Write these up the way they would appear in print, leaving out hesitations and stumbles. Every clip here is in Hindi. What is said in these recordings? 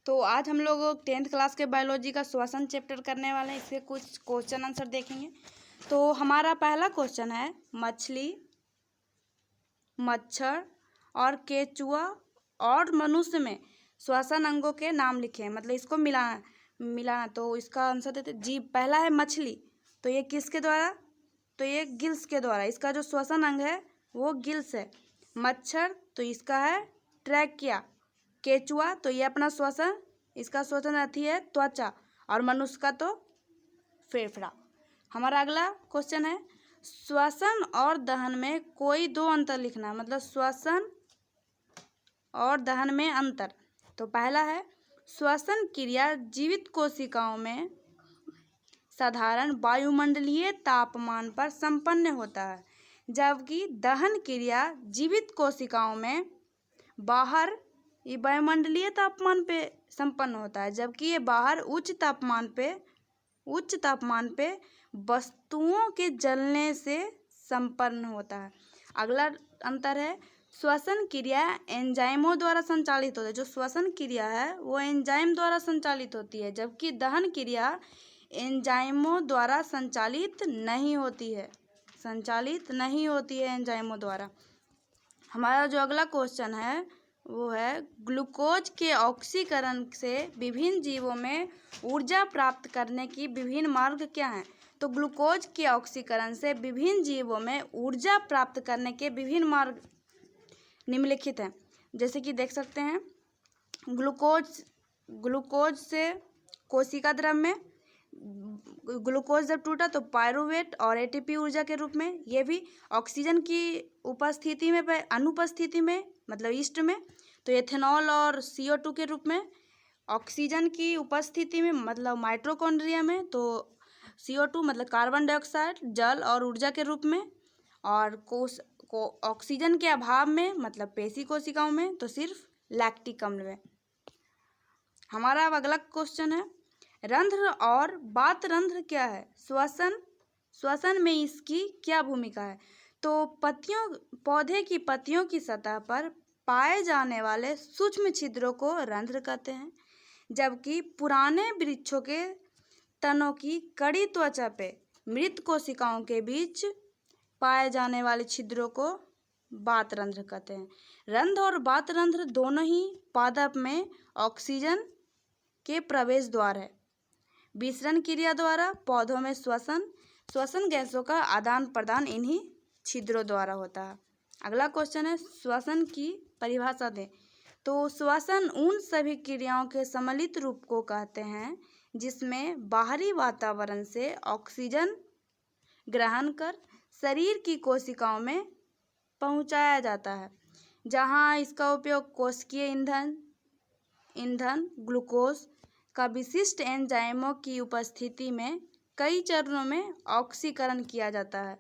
तो आज हम लोग 10th क्लास के बायोलॉजी का श्वसन चैप्टर करने वाले हैं। इसके कुछ क्वेश्चन आंसर देखेंगे। तो हमारा पहला क्वेश्चन है, मछली, मच्छर और केचुआ और मनुष्य में श्वसन अंगों के नाम लिखे। मतलब इसको मिलाना तो इसका आंसर देते जी। पहला है मछली, तो ये किसके द्वारा? तो ये गिल्स के द्वारा। इसका जो श्वसन अंग है वो गिल्स है। मच्छर तो इसका है ट्रैकिया। केचुआ तो ये अपना श्वसन, इसका श्वसन अथी है त्वचा। और मनुष्य का तो फेफड़ा। हमारा अगला क्वेश्चन है, श्वसन और दहन में कोई दो अंतर लिखना। मतलब श्वसन और दहन में अंतर। तो पहला है, श्वसन क्रिया जीवित कोशिकाओं में साधारण वायुमंडलीय तापमान पर संपन्न होता है, जबकि दहन क्रिया जीवित कोशिकाओं में बाहर ये वायुमंडलीय तापमान पे संपन्न होता है, जबकि ये बाहर उच्च तापमान पे वस्तुओं के जलने से संपन्न होता है। अगला अंतर है, श्वसन क्रिया एंजाइमों द्वारा संचालित होती है। जो श्वसन क्रिया है वो एंजाइम द्वारा संचालित होती है, जबकि दहन क्रिया एंजाइमों द्वारा संचालित नहीं होती है एंजाइमों द्वारा। हमारा जो अगला क्वेश्चन है वो है, ग्लूकोज के ऑक्सीकरण से विभिन्न जीवों में ऊर्जा प्राप्त करने की विभिन्न मार्ग क्या हैं? तो ग्लूकोज के ऑक्सीकरण से विभिन्न जीवों में ऊर्जा प्राप्त करने के विभिन्न मार्ग निम्नलिखित हैं। जैसे कि देख सकते हैं, ग्लूकोज से कोशिका द्रव में ग्लूकोज जब टूटा तो पायरूवेट और एटीपी ऊर्जा के रूप में, ये भी ऑक्सीजन की उपस्थिति में अनुपस्थिति में मतलब ईस्ट में तो एथेनॉल और CO2 के रूप में, ऑक्सीजन की उपस्थिति में मतलब माइटोकॉन्ड्रिया में तो CO2 मतलब कार्बन डाइऑक्साइड जल और ऊर्जा के रूप में, और ऑक्सीजन के अभाव में मतलब पेशी कोशिकाओं में तो सिर्फ लैक्टिक अम्ल में। हमारा अब अगला क्वेश्चन है, रंध्र और बात रंध्र क्या है? श्वसन में इसकी क्या भूमिका है? तो पौधे की पत्तियों की सतह पर पाए जाने वाले सूक्ष्म छिद्रों को रंध्र कहते हैं, जबकि पुराने वृक्षों के तनों की कड़ी त्वचा पे मृत कोशिकाओं के बीच पाए जाने वाले छिद्रों को बात रंध्र कहते हैं। रंध्र और बात रंध्र दोनों ही पादप में ऑक्सीजन के प्रवेश द्वार है। विसरण क्रिया द्वारा पौधों में श्वसन गैसों का आदान प्रदान इन्हीं छिद्रों द्वारा होता है। अगला क्वेश्चन है, श्वसन की परिभाषा दें। तो श्वसन उन सभी क्रियाओं के सम्मिलित रूप को कहते हैं जिसमें बाहरी वातावरण से ऑक्सीजन ग्रहण कर शरीर की कोशिकाओं में पहुंचाया जाता है, जहां इसका उपयोग कोशिकीय ईंधन ग्लूकोज का विशिष्ट एंजाइमों की उपस्थिति में कई चरणों में ऑक्सीकरण किया जाता है।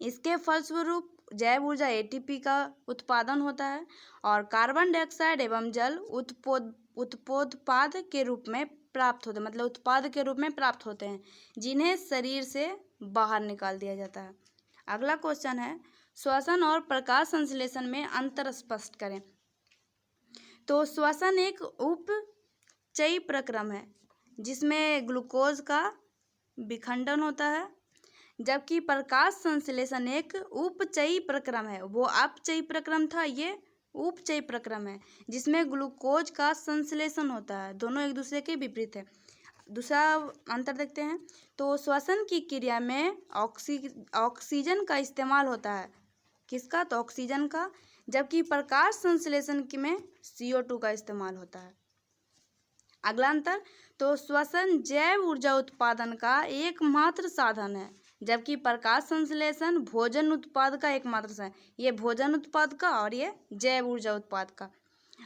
इसके फलस्वरूप जैव ऊर्जा ATP का उत्पादन होता है और कार्बन डाइऑक्साइड एवं जल उत्पाद के रूप में प्राप्त होते हैं, जिन्हें शरीर से बाहर निकाल दिया जाता है। अगला क्वेश्चन है, श्वसन और प्रकाश संश्लेषण में अंतर स्पष्ट करें। तो श्वसन एक उपचयी प्रक्रम है जिसमें ग्लूकोज का विखंडन होता है, जबकि प्रकाश संश्लेषण एक उपचयी प्रक्रम है। वो अपचयी प्रक्रम था, ये उपचयी प्रक्रम है जिसमें ग्लूकोज का संश्लेषण होता है। दोनों एक दूसरे के विपरीत है। दूसरा अंतर देखते हैं, तो श्वसन की क्रिया में ऑक्सीजन का इस्तेमाल होता है। किसका? तो ऑक्सीजन का, जबकि प्रकाश संश्लेषण में CO2 का इस्तेमाल होता है। अगला अंतर, तो श्वसन जैव ऊर्जा उत्पादन का एकमात्र साधन है, जबकि प्रकाश संश्लेषण भोजन उत्पाद का एकमात्र साधन। ये भोजन उत्पाद का और ये जैव ऊर्जा उत्पाद का।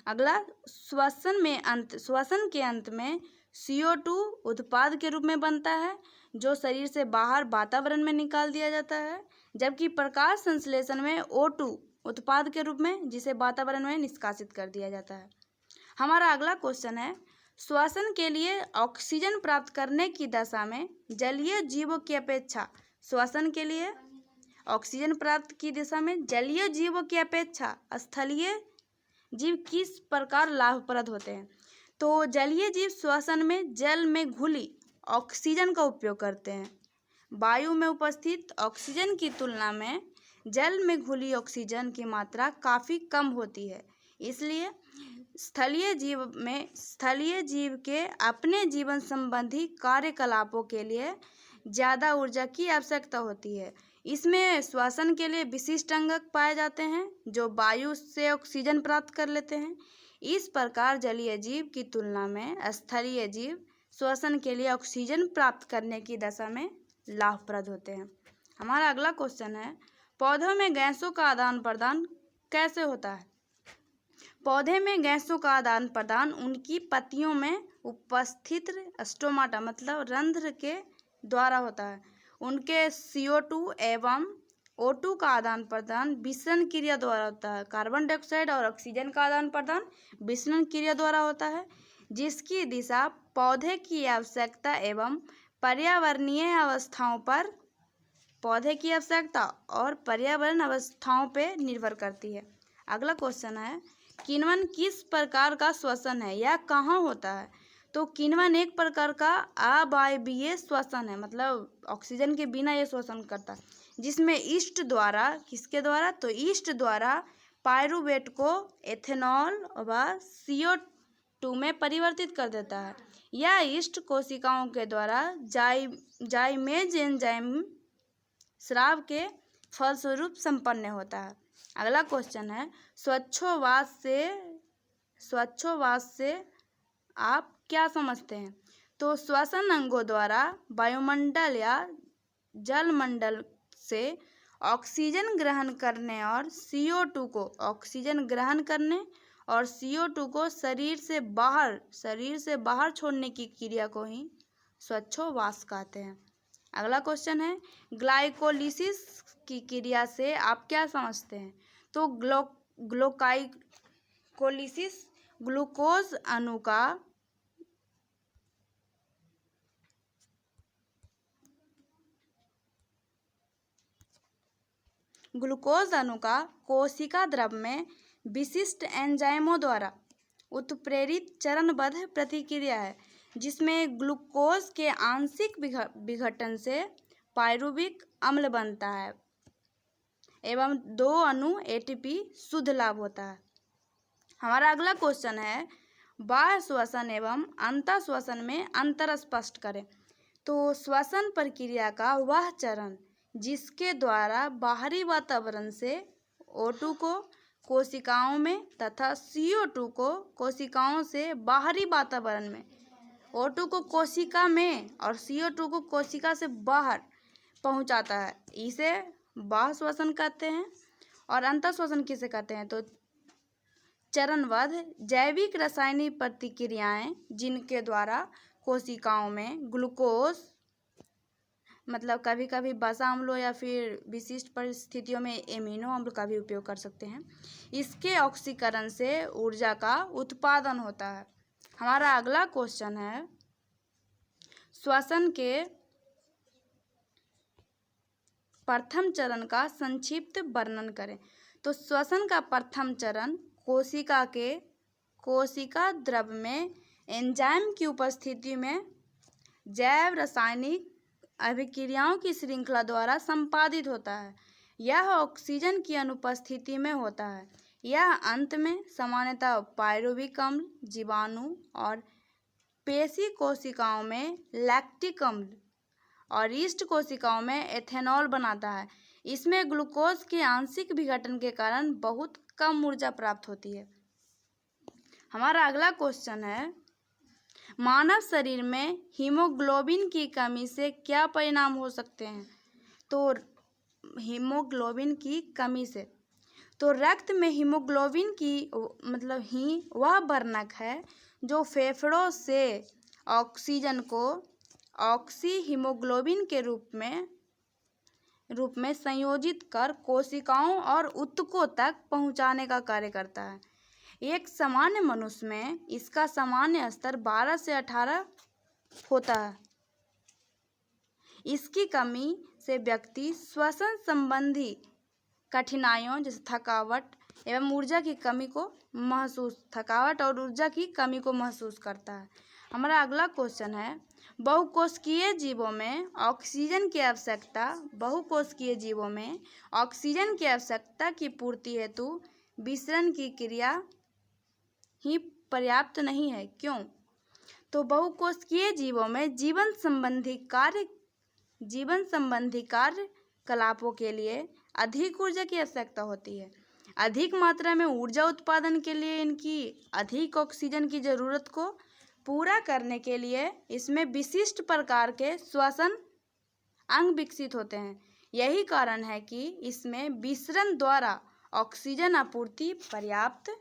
अगला, श्वसन के अंत में CO2 उत्पाद के रूप में बनता है, जो शरीर से बाहर वातावरण में निकाल दिया जाता है, जबकि प्रकाश संश्लेषण में O2 उत्पाद के रूप में, जिसे वातावरण में निष्कासित कर दिया जाता है। हमारा अगला क्वेश्चन है, श्वसन के लिए ऑक्सीजन प्राप्त करने की दशा में जलीय जीवों की अपेक्षा श्वसन के लिए ऑक्सीजन प्राप्त की दिशा में जलीय जीवों की अपेक्षा स्थलीय जीव किस प्रकार लाभप्रद होते हैं? तो जलीय जीव श्वसन में जल में घुली ऑक्सीजन का उपयोग करते हैं। वायु में उपस्थित ऑक्सीजन की तुलना में जल में घुली ऑक्सीजन की मात्रा काफ़ी कम होती है, इसलिए स्थलीय जीव के अपने जीवन संबंधी कार्यकलापों के लिए ज़्यादा ऊर्जा की आवश्यकता होती है। इसमें श्वसन के लिए विशिष्ट अंगक पाए जाते हैं जो वायु से ऑक्सीजन प्राप्त कर लेते हैं। इस प्रकार जलीय जीव की तुलना में स्थलीय जीव श्वसन के लिए ऑक्सीजन प्राप्त करने की दशा में लाभप्रद होते हैं। हमारा अगला क्वेश्चन है, पौधों में गैसों का आदान प्रदान कैसे होता है? पौधे में गैसों का आदान प्रदान उनकी पत्तियों में उपस्थित स्टोमाटा मतलब रंध्र के द्वारा होता है। उनके CO2 एवं O2 का आदान प्रदान विसरण क्रिया द्वारा होता है। कार्बन डाइऑक्साइड और ऑक्सीजन का आदान प्रदान विसरण क्रिया द्वारा होता है, जिसकी दिशा पौधे की आवश्यकता एवं पर्यावरणीय अवस्थाओं पर निर्भर करती है। अगला क्वेश्चन है, किण्वन किस प्रकार का श्वसन है या कहाँ होता है? तो किण्वन एक प्रकार का अवायवीय श्वसन है, मतलब ऑक्सीजन के बिना ये श्वसन करता है, जिसमें ईस्ट द्वारा किसके द्वारा? तो ईस्ट द्वारा पायरुवेट को एथेनॉल व CO2 में परिवर्तित कर देता है। यह ईस्ट कोशिकाओं के द्वारा जाइमेज एंजाइम स्राव के फलस्वरूप संपन्न होता है। अगला क्वेश्चन है, श्वासोच्छ्वास से आप क्या समझते हैं? तो श्वसन अंगों द्वारा वायुमंडल या जलमंडल से ऑक्सीजन ग्रहण करने और CO2 को शरीर से बाहर छोड़ने की क्रिया को ही श्वासोच्छ्वास कहते हैं। अगला क्वेश्चन है, ग्लाइकोलिसिस की क्रिया से आप क्या समझते हैं? तो ग्लूकोलाइकोलिसिस ग्लूकोज अणु का कोशिका द्रव में विशिष्ट एंजाइमों द्वारा उत्प्रेरित चरणबद्ध प्रतिक्रिया है, जिसमें ग्लूकोज के आंशिक विघटन से पायरुविक अम्ल बनता है एवं 2 अणु ATP शुद्ध लाभ होता है। हमारा अगला क्वेश्चन है, बाह्य श्वसन एवं अंतः श्वसन में अंतर स्पष्ट करें। तो श्वसन प्रक्रिया का वह चरण जिसके द्वारा बाहरी वातावरण से O2 को कोशिकाओं में तथा CO2 को कोशिकाओं से बाहरी वातावरण में, O2 को कोशिका में और CO2 को कोशिका से बाहर पहुंचाता है, इसे बाह्य श्वसन कहते हैं। और अंतः श्वसन किसे कहते हैं? तो चरणबद्ध जैविक रासायनिक प्रतिक्रियाएं जिनके द्वारा कोशिकाओं में ग्लूकोज मतलब कभी कभी वसा अम्लों या फिर विशिष्ट परिस्थितियों में एमिनो अम्ल का भी उपयोग कर सकते हैं, इसके ऑक्सीकरण से ऊर्जा का उत्पादन होता है। हमारा अगला क्वेश्चन है, श्वसन के प्रथम चरण का संक्षिप्त वर्णन करें। तो श्वसन का प्रथम चरण कोशिका द्रव में एंजाइम की उपस्थिति में जैव रासायनिक अभिक्रियाओं की श्रृंखला द्वारा संपादित होता है। यह ऑक्सीजन की अनुपस्थिति में होता है। यह अंत में सामान्यतः पायरुविक अम्ल, जीवाणु और पेशी कोशिकाओं में लैक्टिक अम्ल और ईस्ट कोशिकाओं में एथेनॉल बनाता है। इसमें ग्लूकोज के आंशिक विघटन के कारण बहुत कम ऊर्जा प्राप्त होती है। हमारा अगला क्वेश्चन है, मानव शरीर में हीमोग्लोबिन की कमी से क्या परिणाम हो सकते हैं? तो हीमोग्लोबिन की कमी से तो रक्त में हीमोग्लोबिन की वह वर्णक है जो फेफड़ों से ऑक्सीजन को ऑक्सी हीमोग्लोबिन के रूप में संयोजित कर कोशिकाओं और ऊतकों तक पहुंचाने का कार्य करता है। एक सामान्य मनुष्य में इसका सामान्य स्तर 12 से 18 होता है। इसकी कमी से व्यक्ति श्वसन संबंधी कठिनाइयों जैसे थकावट, एवं ऊर्जा की कमी को थकावट और ऊर्जा की कमी को महसूस करता है। हमारा अगला क्वेश्चन है, बहुकोशिकीय जीवों में ऑक्सीजन की आवश्यकता की पूर्ति हेतु विसरण की क्रिया ही पर्याप्त नहीं है, क्यों? तो बहुकोशिकीय जीवों में जीवन संबंधी कार्यकलापों के लिए अधिक ऊर्जा की आवश्यकता होती है। अधिक मात्रा में ऊर्जा उत्पादन के लिए इनकी अधिक ऑक्सीजन की जरूरत को पूरा करने के लिए इसमें विशिष्ट प्रकार के श्वसन अंग विकसित होते हैं। यही कारण है कि इसमें विसरण द्वारा ऑक्सीजन आपूर्ति पर्याप्त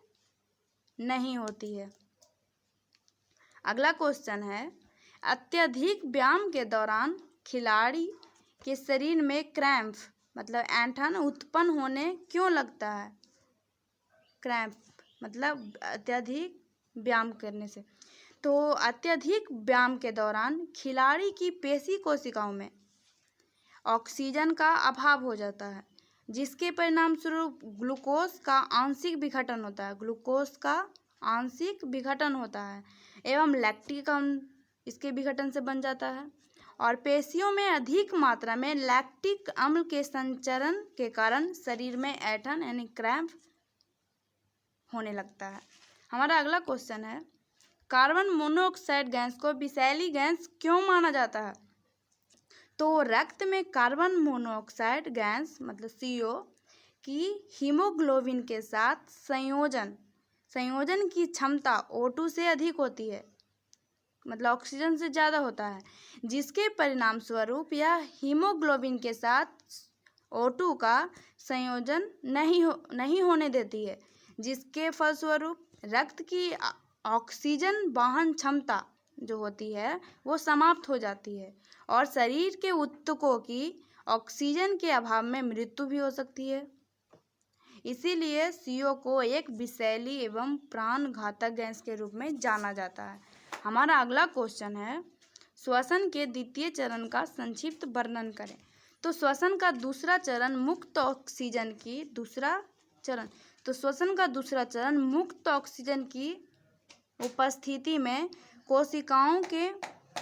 नहीं होती है। अगला क्वेश्चन है, अत्यधिक व्यायाम के दौरान खिलाड़ी के शरीर में क्रैम्प मतलब ऐंठन उत्पन्न होने क्यों लगता है? क्रैम्प मतलब अत्यधिक व्यायाम करने से। तो अत्यधिक व्यायाम के दौरान खिलाड़ी की पेशी कोशिकाओं में ऑक्सीजन का अभाव हो जाता है, जिसके परिणाम स्वरूप ग्लूकोज का आंशिक विघटन होता है एवं लैक्टिक अम्ल इसके विघटन से बन जाता है और पेशियों में अधिक मात्रा में लैक्टिक अम्ल के संचरण के कारण शरीर में ऐंठन यानी क्रैम्प होने लगता है। हमारा अगला क्वेश्चन है, कार्बन मोनोऑक्साइड गैस को विषैली गैस क्यों माना जाता है? तो रक्त में कार्बन मोनोऑक्साइड गैस मतलब CO की हीमोग्लोबिन के साथ संयोजन की क्षमता O2 से अधिक होती है, मतलब ऑक्सीजन से ज़्यादा होता है, जिसके परिणाम स्वरूप यह हीमोग्लोबिन के साथ O2 का संयोजन नहीं होने देती है, जिसके फलस्वरूप रक्त की ऑक्सीजन वहन क्षमता जो होती है वो समाप्त हो जाती है और शरीर के ऊतकों की ऑक्सीजन के अभाव में मृत्यु भी हो सकती है। इसीलिए CO को एक विषैली एवं प्राणघातक गैस के रूप में जाना जाता है। हमारा अगला क्वेश्चन है, श्वसन के द्वितीय चरण का संक्षिप्त वर्णन करें। तो श्वसन का दूसरा चरण मुक्त ऑक्सीजन की उपस्थिति में कोशिकाओं के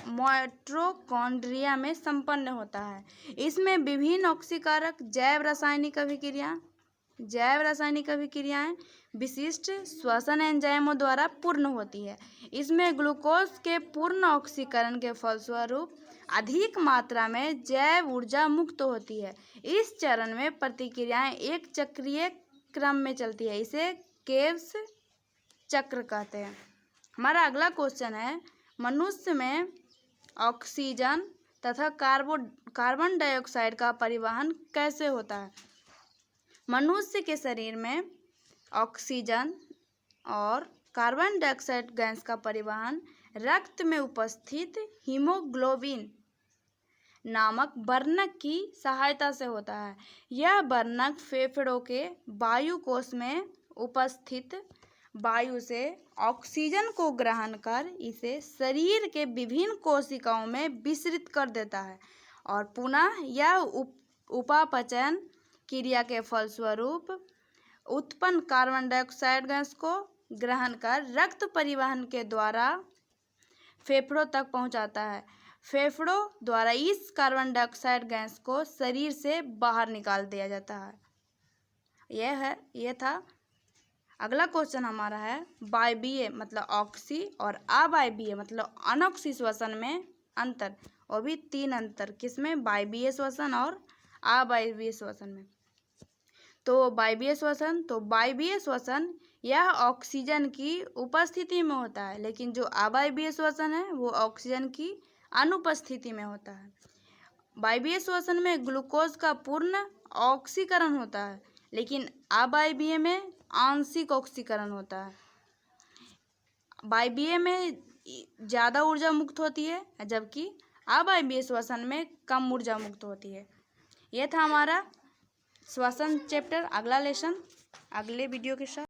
माइटोकॉन्ड्रिया में संपन्न होता है। इसमें विभिन्न ऑक्सीकारक जैव रासायनिक अभिक्रियाएं विशिष्ट श्वसन एंजाइमों द्वारा पूर्ण होती है। इसमें ग्लूकोज के पूर्ण ऑक्सीकरण के फलस्वरूप अधिक मात्रा में जैव ऊर्जा मुक्त होती है। इस चरण में प्रतिक्रियाएं एक चक्रीय क्रम में चलती है, इसे केब्स चक्र कहते हैं। हमारा अगला क्वेश्चन है, मनुष्य में ऑक्सीजन तथा कार्बन डाइऑक्साइड का परिवहन कैसे होता है? मनुष्य के शरीर में ऑक्सीजन और कार्बन डाइऑक्साइड गैस का परिवहन रक्त में उपस्थित हीमोग्लोबिन नामक वर्णक की सहायता से होता है। यह वर्णक फेफड़ों के वायु कोश में उपस्थित वायु से ऑक्सीजन को ग्रहण कर इसे शरीर के विभिन्न कोशिकाओं में विसरित कर देता है और पुनः यह उपापचयन क्रिया के फलस्वरूप उत्पन्न कार्बन डाइऑक्साइड गैस को ग्रहण कर रक्त परिवहन के द्वारा फेफड़ों तक पहुंचाता है। फेफड़ों द्वारा इस कार्बन डाइऑक्साइड गैस को शरीर से बाहर निकाल दिया जाता है। यह था। अगला क्वेश्चन हमारा है, वायवीय मतलब ऑक्सी और अवायवीय मतलब अनऑक्सी श्वसन में अंतर, और भी 3 अंतर किसमें? वायवीय श्वसन और अवायवीय श्वसन में। तो वायवीय श्वसन यह ऑक्सीजन की उपस्थिति में होता है, लेकिन जो अवायवीय श्वसन है वो ऑक्सीजन की अनुपस्थिति में होता है। वायवीय श्वसन में ग्लूकोज का पूर्ण ऑक्सीकरण होता है, लेकिन अवायवीय में आंशिक ऑक्सीकरण होता है। वायवीय में ज़्यादा ऊर्जा मुक्त होती है, जबकि अवायवीय श्वसन में कम ऊर्जा मुक्त होती है। यह था हमारा श्वसन चैप्टर। अगला लेसन अगले वीडियो के साथ।